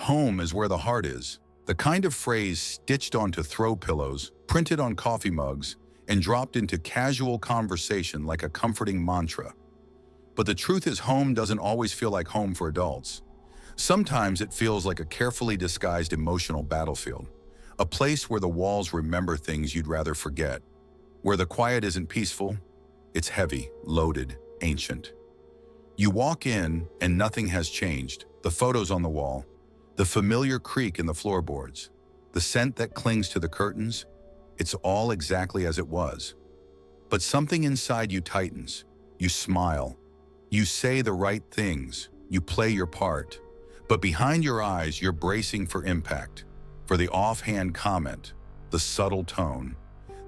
Home is where the heart is. The kind of phrase stitched onto throw pillows, printed on coffee mugs, and dropped into casual conversation like a comforting mantra. But the truth is, home doesn't always feel like home for adults. Sometimes it feels like a carefully disguised emotional battlefield, a place where the walls remember things you'd rather forget, where the quiet isn't peaceful, it's heavy, loaded, ancient. You walk in and nothing has changed. The photos on the wall, the familiar creak in the floorboards, the scent that clings to the curtains, it's all exactly as it was. But something inside you tightens. You smile. You say the right things. You play your part. But behind your eyes, you're bracing for impact, for the offhand comment, the subtle tone,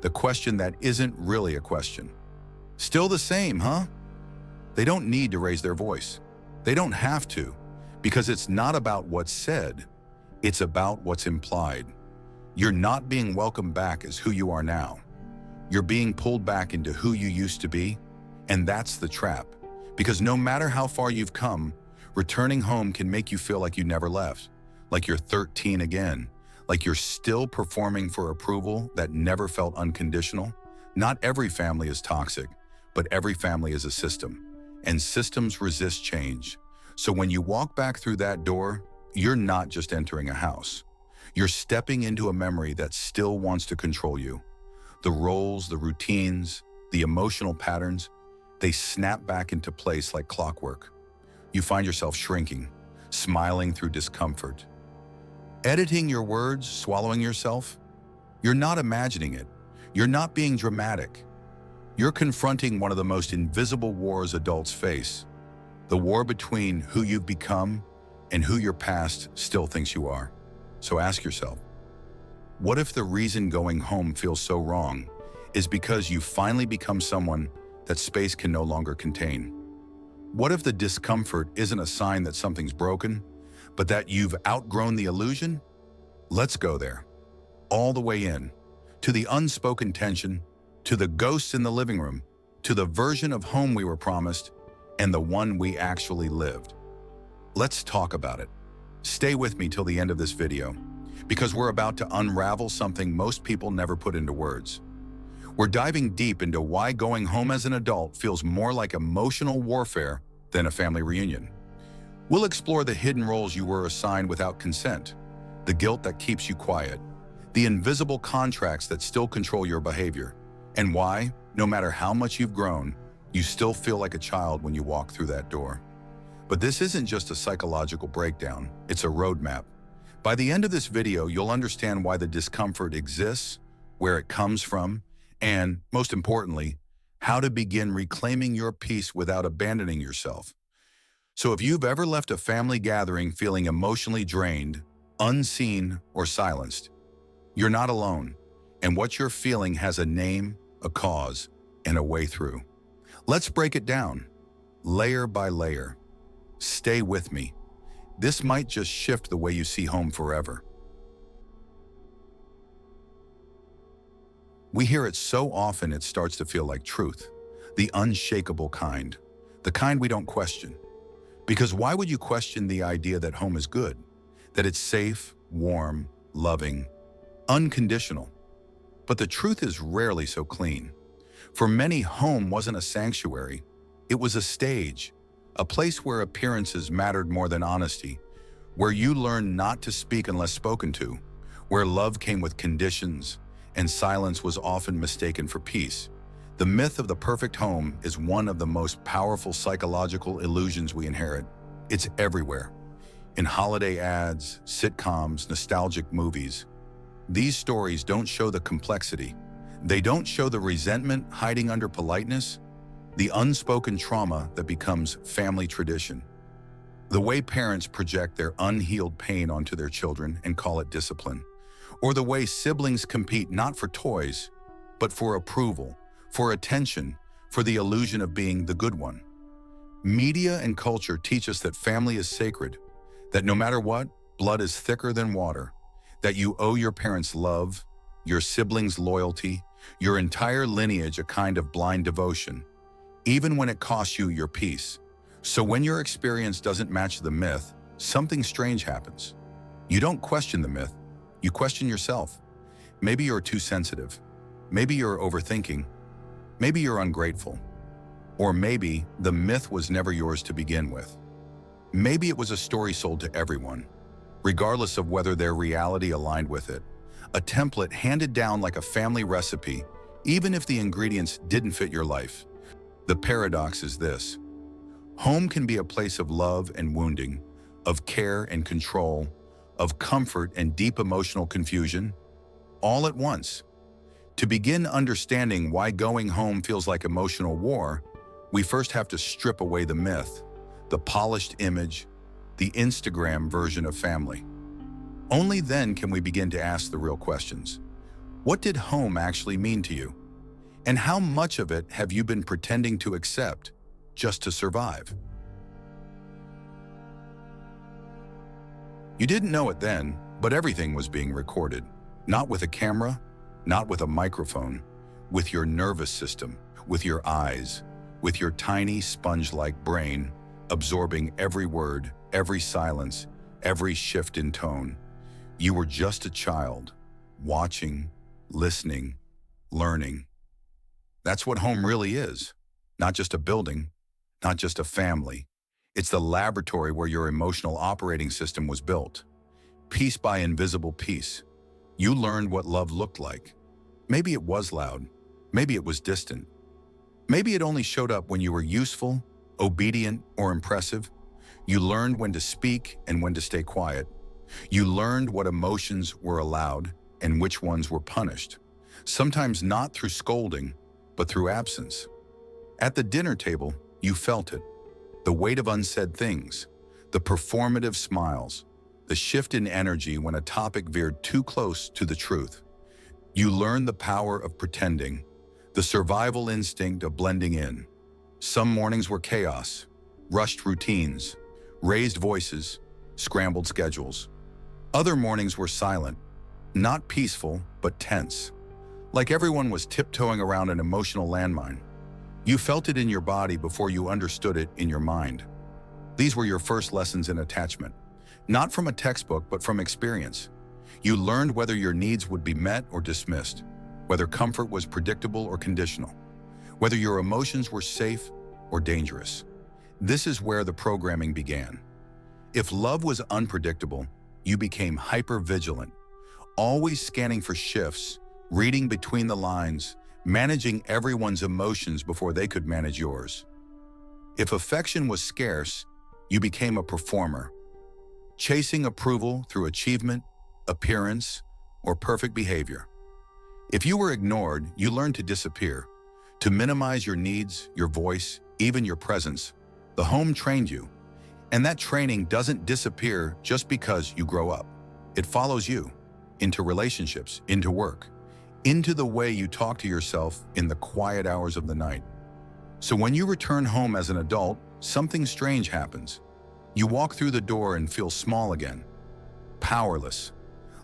the question that isn't really a question. Still the same, huh? They don't need to raise their voice. They don't have to, because it's not about what's said. It's about what's implied. You're not being welcomed back as who you are now. You're being pulled back into who you used to be, and that's the trap. Because no matter how far you've come, returning home can make you feel like you never left, like you're 13 again, like you're still performing for approval that never felt unconditional. Not every family is toxic, but every family is a system, and systems resist change. So when you walk back through that door, you're not just entering a house. You're stepping into a memory that still wants to control you. The roles, the routines, the emotional patterns, they snap back into place like clockwork. You find yourself shrinking, smiling through discomfort. Editing your words, swallowing yourself. You're not imagining it. You're not being dramatic. You're confronting one of the most invisible wars adults face. The war between who you've become and who your past still thinks you are. So ask yourself, what if the reason going home feels so wrong is because you've finally become someone that space can no longer contain? What if the discomfort isn't a sign that something's broken, but that you've outgrown the illusion? Let's go there. All the way in, to the unspoken tension, to the ghosts in the living room, to the version of home we were promised, and the one we actually lived. Let's talk about it. Stay with me till the end of this video, because we're about to unravel something most people never put into words. We're diving deep into why going home as an adult feels more like emotional warfare than a family reunion. We'll explore the hidden roles you were assigned without consent, the guilt that keeps you quiet, the invisible contracts that still control your behavior, and why, no matter how much you've grown, you still feel like a child when you walk through that door. But this isn't just a psychological breakdown, it's a roadmap. By the end of this video, you'll understand why the discomfort exists, where it comes from, and, most importantly, how to begin reclaiming your peace without abandoning yourself. So if you've ever left a family gathering feeling emotionally drained, unseen, or silenced, you're not alone, and what you're feeling has a name, a cause, and a way through. Let's break it down, layer by layer. Stay with me. This might just shift the way you see home forever. We hear it so often it starts to feel like truth, the unshakable kind, the kind we don't question. Because why would you question the idea that home is good, that it's safe, warm, loving, unconditional? But the truth is rarely so clean. For many, home wasn't a sanctuary. It was a stage, a place where appearances mattered more than honesty, where you learned not to speak unless spoken to, where love came with conditions, and silence was often mistaken for peace. The myth of the perfect home is one of the most powerful psychological illusions we inherit. It's everywhere. In holiday ads, sitcoms, nostalgic movies. These stories don't show the complexity. They don't show the resentment hiding under politeness, the unspoken trauma that becomes family tradition. The way parents project their unhealed pain onto their children and call it discipline. Or the way siblings compete not for toys, but for approval, for attention, for the illusion of being the good one. Media and culture teach us that family is sacred, that no matter what, blood is thicker than water, that you owe your parents love, your siblings loyalty, your entire lineage a kind of blind devotion, even when it costs you your peace. So when your experience doesn't match the myth, something strange happens. You don't question the myth, you question yourself. Maybe you're too sensitive. Maybe you're overthinking. Maybe you're ungrateful. Or maybe the myth was never yours to begin with. Maybe it was a story sold to everyone, regardless of whether their reality aligned with it. A template handed down like a family recipe, even if the ingredients didn't fit your life. The paradox is this: home can be a place of love and wounding, of care and control, of comfort and deep emotional confusion, all at once. To begin understanding why going home feels like emotional war, we first have to strip away the myth, the polished image, the Instagram version of family. Only then can we begin to ask the real questions. What did home actually mean to you? And how much of it have you been pretending to accept just to survive? You didn't know it then, but everything was being recorded. Not with a camera, not with a microphone, with your nervous system, with your eyes, with your tiny sponge-like brain, absorbing every word, every silence, every shift in tone. You were just a child, watching, listening, learning. That's what home really is. Not just a building, not just a family. It's the laboratory where your emotional operating system was built. Piece by invisible piece. You learned what love looked like. Maybe it was loud. Maybe it was distant. Maybe it only showed up when you were useful, obedient, or impressive. You learned when to speak and when to stay quiet. You learned what emotions were allowed and which ones were punished. Sometimes not through scolding, but through absence. At the dinner table, you felt it. The weight of unsaid things, the performative smiles, the shift in energy when a topic veered too close to the truth. You learned the power of pretending, the survival instinct of blending in. Some mornings were chaos, rushed routines, raised voices, scrambled schedules. Other mornings were silent, not peaceful, but tense. Like everyone was tiptoeing around an emotional landmine. You felt it in your body before you understood it in your mind. These were your first lessons in attachment, not from a textbook, but from experience. You learned whether your needs would be met or dismissed, whether comfort was predictable or conditional, whether your emotions were safe or dangerous. This is where the programming began. If love was unpredictable, you became hyper-vigilant, always scanning for shifts, reading between the lines, managing everyone's emotions before they could manage yours. If affection was scarce, you became a performer, chasing approval through achievement, appearance, or perfect behavior. If you were ignored, you learned to disappear, to minimize your needs, your voice, even your presence. The home trained you, and that training doesn't disappear just because you grow up. It follows you into relationships, into work, into the way you talk to yourself in the quiet hours of the night. So when you return home as an adult, something strange happens. You walk through the door and feel small again, powerless,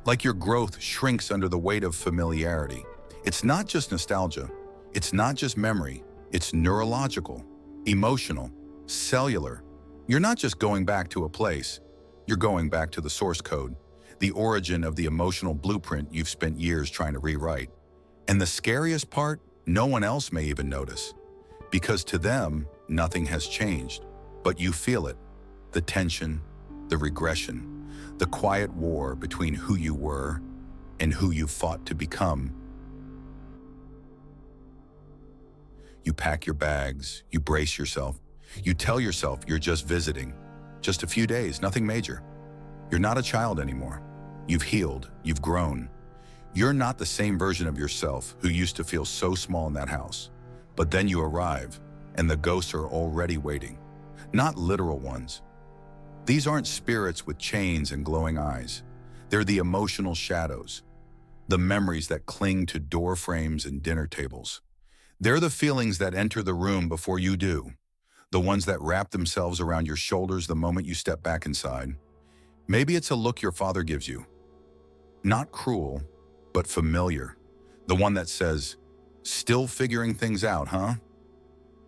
like your growth shrinks under the weight of familiarity. It's not just nostalgia, it's not just memory, it's neurological, emotional, cellular. You're not just going back to a place, you're going back to the source code, the origin of the emotional blueprint you've spent years trying to rewrite. And the scariest part, no one else may even notice, because to them, nothing has changed, but you feel it, the tension, the regression, the quiet war between who you were and who you fought to become. You pack your bags, you brace yourself, you tell yourself you're just visiting, just a few days, nothing major. You're not a child anymore. You've healed, you've grown. You're not the same version of yourself who used to feel so small in that house. But then you arrive, and the ghosts are already waiting. Not literal ones. These aren't spirits with chains and glowing eyes. They're the emotional shadows, the memories that cling to door frames and dinner tables. They're the feelings that enter the room before you do, the ones that wrap themselves around your shoulders the moment you step back inside. Maybe it's a look your father gives you. Not cruel, but familiar. The one that says, "Still figuring things out, huh?"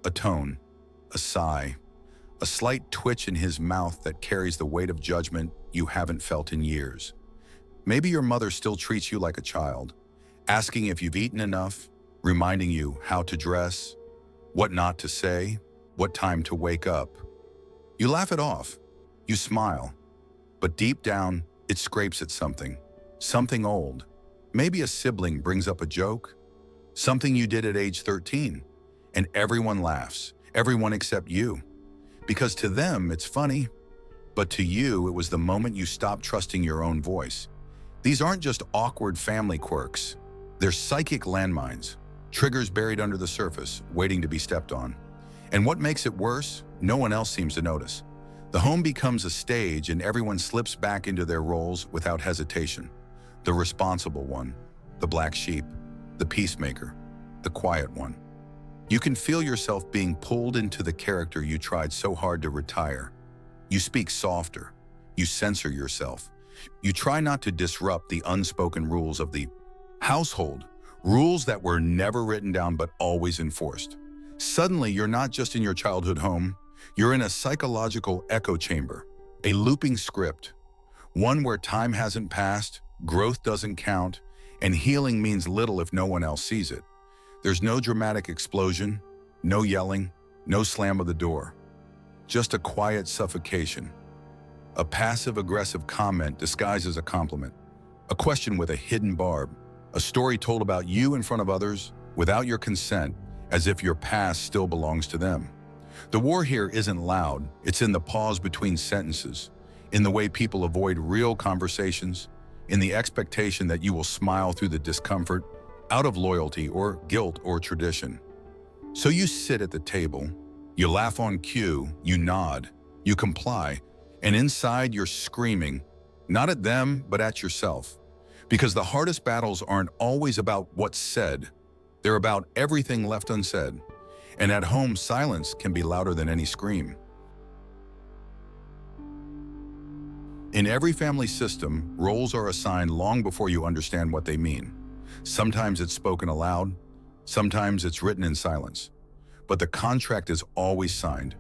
A tone, a sigh, a slight twitch in his mouth that carries the weight of judgment you haven't felt in years. Maybe your mother still treats you like a child, asking if you've eaten enough, reminding you how to dress, what not to say, what time to wake up. You laugh it off, you smile, but deep down, it scrapes at something old. Maybe a sibling brings up a joke, something you did at age 13, and everyone laughs, everyone except you. Because to them, it's funny, but to you, it was the moment you stopped trusting your own voice. These aren't just awkward family quirks. They're psychic landmines, triggers buried under the surface, waiting to be stepped on. And what makes it worse, no one else seems to notice. The home becomes a stage and everyone slips back into their roles without hesitation. The responsible one, the black sheep, the peacemaker, the quiet one. You can feel yourself being pulled into the character you tried so hard to retire. You speak softer. You censor yourself. You try not to disrupt the unspoken rules of the household, rules that were never written down but always enforced. Suddenly, you're not just in your childhood home, you're in a psychological echo chamber, a looping script, one where time hasn't passed, growth doesn't count, and healing means little if no one else sees it. There's no dramatic explosion, no yelling, no slam of the door. Just a quiet suffocation. A passive-aggressive comment disguised as a compliment. A question with a hidden barb. A story told about you in front of others, without your consent, as if your past still belongs to them. The war here isn't loud, it's in the pause between sentences, in the way people avoid real conversations, in the expectation that you will smile through the discomfort, out of loyalty or guilt or tradition. So you sit at the table, you laugh on cue, you nod, you comply, and inside you're screaming, not at them, but at yourself. Because the hardest battles aren't always about what's said, they're about everything left unsaid. And at home, silence can be louder than any scream. In every family system, roles are assigned long before you understand what they mean. Sometimes it's spoken aloud, sometimes it's written in silence. But the contract is always signed,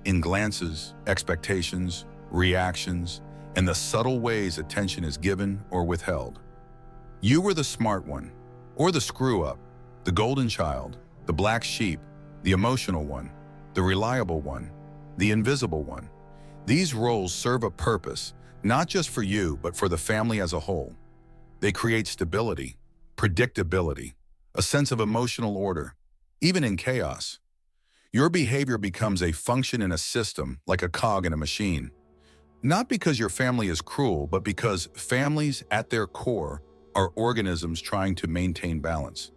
in glances, expectations, reactions, and the subtle ways attention is given or withheld. You were the smart one, or the screw-up, the golden child, the black sheep, the emotional one, the reliable one, the invisible one. These roles serve a purpose, not just for you, but for the family as a whole. They create stability, predictability, a sense of emotional order, even in chaos. Your behavior becomes a function in a system, like a cog in a machine. Not because your family is cruel, but because families, at their core, are organisms trying to maintain balance.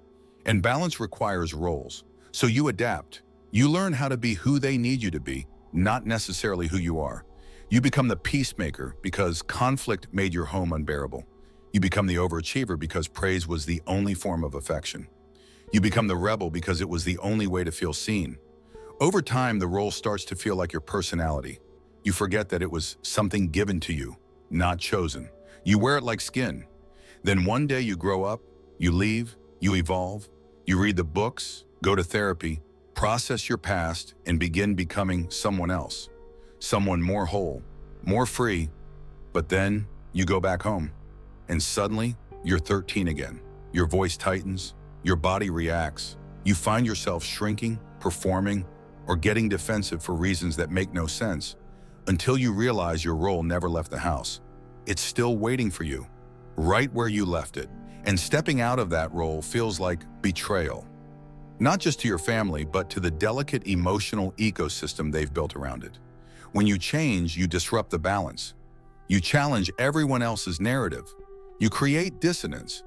And balance requires roles. So you adapt. You learn how to be who they need you to be, not necessarily who you are. You become the peacemaker because conflict made your home unbearable. You become the overachiever because praise was the only form of affection. You become the rebel because it was the only way to feel seen. Over time, the role starts to feel like your personality. You forget that it was something given to you, not chosen. You wear it like skin. Then one day you grow up, you leave, you evolve, you read the books, go to therapy, process your past, and begin becoming someone else. Someone more whole, more free. But then you go back home, and suddenly you're 13 again. Your voice tightens, your body reacts. You find yourself shrinking, performing, or getting defensive for reasons that make no sense, until you realize your role never left the house. It's still waiting for you, right where you left it. And stepping out of that role feels like betrayal. Not just to your family, but to the delicate emotional ecosystem they've built around it. When you change, you disrupt the balance. You challenge everyone else's narrative. You create dissonance.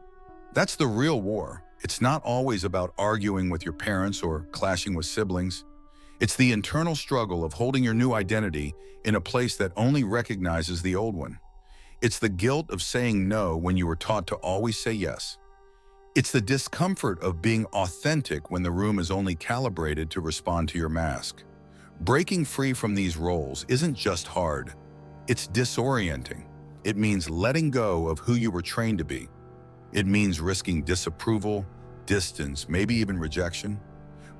That's the real war. It's not always about arguing with your parents or clashing with siblings. It's the internal struggle of holding your new identity in a place that only recognizes the old one. It's the guilt of saying no when you were taught to always say yes. It's the discomfort of being authentic when the room is only calibrated to respond to your mask. Breaking free from these roles isn't just hard, it's disorienting. It means letting go of who you were trained to be. It means risking disapproval, distance, maybe even rejection.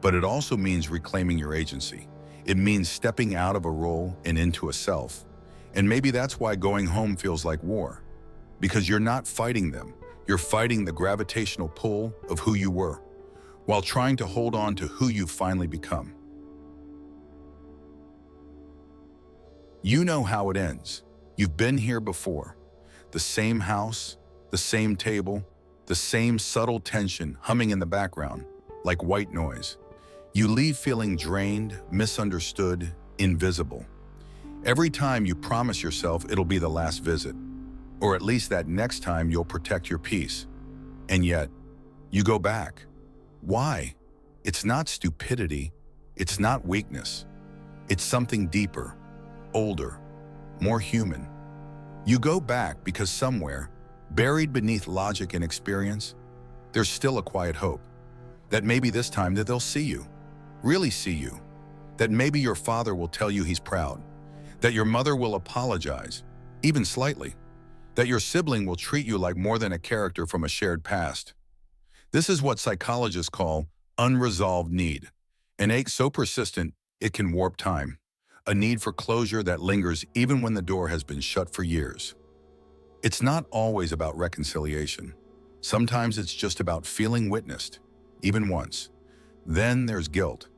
But it also means reclaiming your agency. It means stepping out of a role and into a self. And maybe that's why going home feels like war. Because you're not fighting them, you're fighting the gravitational pull of who you were, while trying to hold on to who you've finally become. You know how it ends. You've been here before. The same house, the same table, the same subtle tension humming in the background, like white noise. You leave feeling drained, misunderstood, invisible. Every time you promise yourself it'll be the last visit, or at least that next time you'll protect your peace. And yet, you go back. Why? It's not stupidity. It's not weakness. It's something deeper, older, more human. You go back because somewhere, buried beneath logic and experience, there's still a quiet hope that maybe this time that they'll see you, really see you, that maybe your father will tell you he's proud, that your mother will apologize, even slightly, that your sibling will treat you like more than a character from a shared past. This is what psychologists call unresolved need, an ache so persistent it can warp time, a need for closure that lingers even when the door has been shut for years. It's not always about reconciliation. Sometimes it's just about feeling witnessed, even once. Then there's guilt,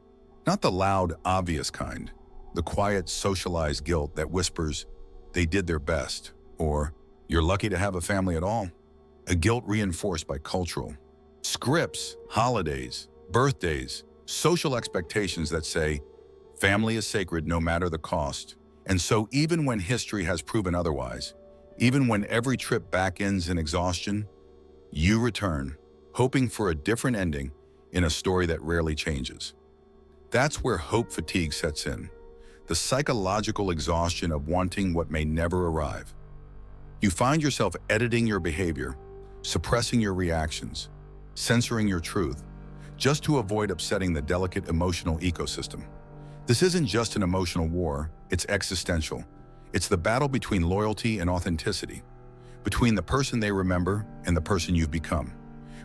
not the loud, obvious kind, the quiet, socialized guilt that whispers, they did their best, or you're lucky to have a family at all. A guilt reinforced by cultural scripts, holidays, birthdays, social expectations that say, family is sacred no matter the cost. And so even when history has proven otherwise, even when every trip back ends in exhaustion, you return, hoping for a different ending in a story that rarely changes. That's where hope fatigue sets in, the psychological exhaustion of wanting what may never arrive. You find yourself editing your behavior, suppressing your reactions, censoring your truth, just to avoid upsetting the delicate emotional ecosystem. This isn't just an emotional war, it's existential. It's the battle between loyalty and authenticity, between the person they remember and the person you've become,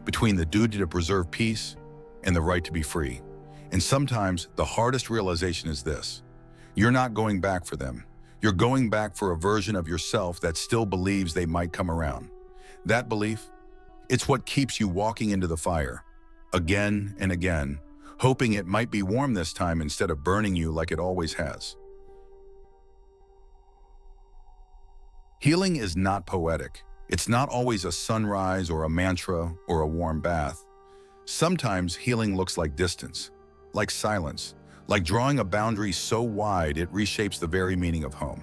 between the duty to preserve peace and the right to be free. And sometimes the hardest realization is this: you're not going back for them. You're going back for a version of yourself that still believes they might come around. That belief, it's what keeps you walking into the fire, again and again, hoping it might be warm this time instead of burning you like it always has. Healing is not poetic. It's not always a sunrise or a mantra or a warm bath. Sometimes healing looks like distance, like silence, like drawing a boundary so wide it reshapes the very meaning of home.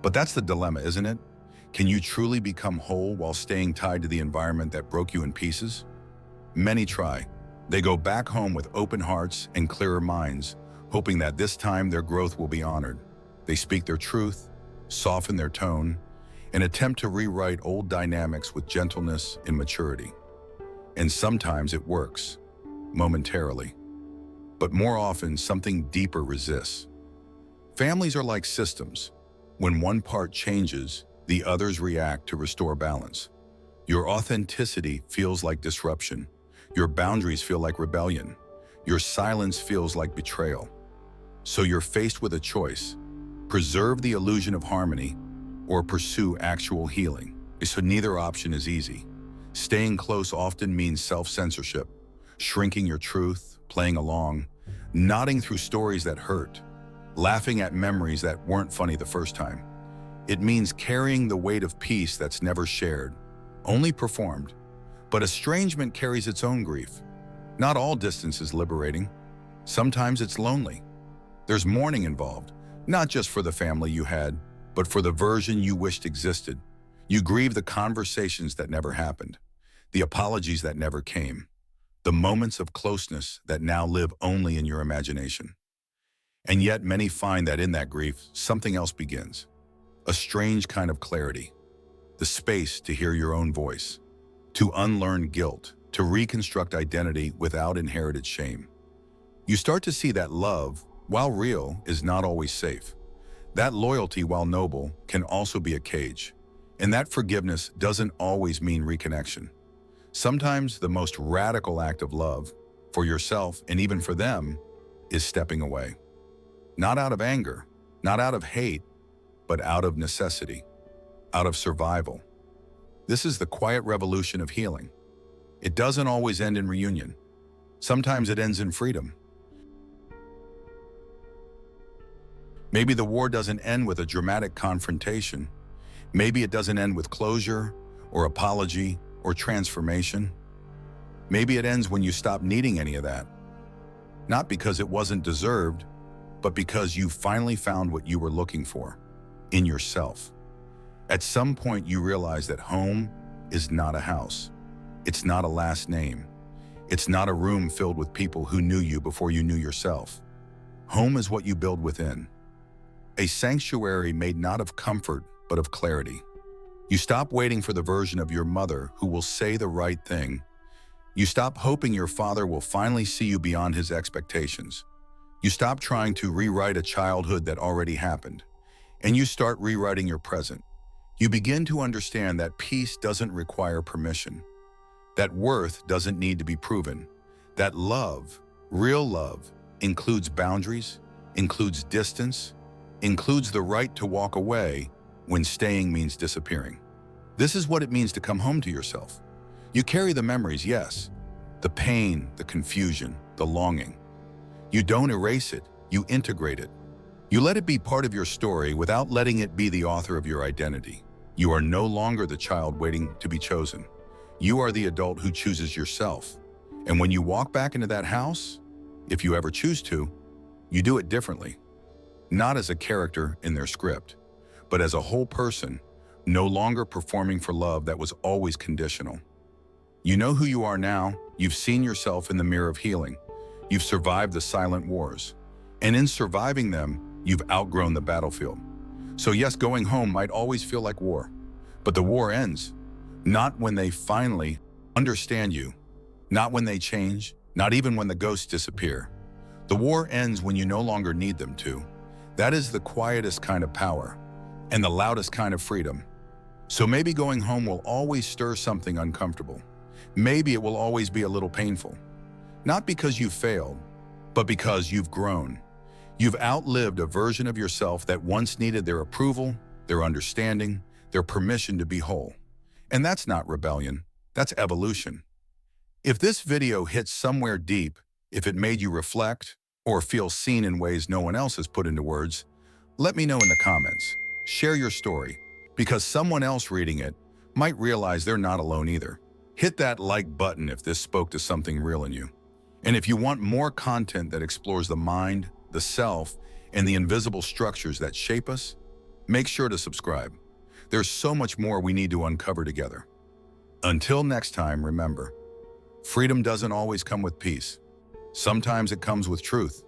But that's the dilemma, isn't it? Can you truly become whole while staying tied to the environment that broke you in pieces? Many try. They go back home with open hearts and clearer minds, hoping that this time their growth will be honored. They speak their truth, soften their tone, and attempt to rewrite old dynamics with gentleness and maturity. And sometimes it works, momentarily. But more often, something deeper resists. Families are like systems. When one part changes, the others react to restore balance. Your authenticity feels like disruption. Your boundaries feel like rebellion. Your silence feels like betrayal. So you're faced with a choice: preserve the illusion of harmony or pursue actual healing. So neither option is easy. Staying close often means self-censorship, shrinking your truth, playing along, nodding through stories that hurt, laughing at memories that weren't funny the first time. It means carrying the weight of peace that's never shared, only performed. But estrangement carries its own grief. Not all distance is liberating. Sometimes it's lonely. There's mourning involved, not just for the family you had, but for the version you wished existed. You grieve the conversations that never happened, the apologies that never came, the moments of closeness that now live only in your imagination. And yet many find that in that grief, something else begins. A strange kind of clarity, the space to hear your own voice, to unlearn guilt, to reconstruct identity without inherited shame. You start to see that love, while real, is not always safe. That loyalty, while noble, can also be a cage. And that forgiveness doesn't always mean reconnection. Sometimes the most radical act of love, for yourself and even for them, is stepping away. Not out of anger, not out of hate, but out of necessity, out of survival. This is the quiet revolution of healing. It doesn't always end in reunion. Sometimes it ends in freedom. Maybe the war doesn't end with a dramatic confrontation. Maybe it doesn't end with closure or apology or transformation. Maybe it ends when you stop needing any of that. Not because it wasn't deserved, but because you finally found what you were looking for in yourself. At some point, you realize that home is not a house. It's not a last name. It's not a room filled with people who knew you before you knew yourself. Home is what you build within. A sanctuary made not of comfort, but of clarity. You stop waiting for the version of your mother who will say the right thing. You stop hoping your father will finally see you beyond his expectations. You stop trying to rewrite a childhood that already happened, and you start rewriting your present. You begin to understand that peace doesn't require permission, that worth doesn't need to be proven, that love, real love, includes boundaries, includes distance, includes the right to walk away when staying means disappearing. This is what it means to come home to yourself. You carry the memories, yes, the pain, the confusion, the longing. You don't erase it, you integrate it. You let it be part of your story without letting it be the author of your identity. You are no longer the child waiting to be chosen. You are the adult who chooses yourself. And when you walk back into that house, if you ever choose to, you do it differently. Not as a character in their script, but as a whole person, no longer performing for love that was always conditional. You know who you are now. You've seen yourself in the mirror of healing. You've survived the silent wars. And in surviving them, you've outgrown the battlefield. So yes, going home might always feel like war, but the war ends. Not when they finally understand you, not when they change, not even when the ghosts disappear. The war ends when you no longer need them to. That is the quietest kind of power and the loudest kind of freedom. So maybe going home will always stir something uncomfortable. Maybe it will always be a little painful. Not because you failed, but because you've grown. You've outlived a version of yourself that once needed their approval, their understanding, their permission to be whole. And that's not rebellion, that's evolution. If this video hits somewhere deep, if it made you reflect or feel seen in ways no one else has put into words, let me know in the comments. Share your story, because someone else reading it might realize they're not alone either. Hit that like button if this spoke to something real in you. And if you want more content that explores the mind, the self, and the invisible structures that shape us, make sure to subscribe. There's so much more we need to uncover together. Until next time, remember, freedom doesn't always come with peace. Sometimes it comes with truth.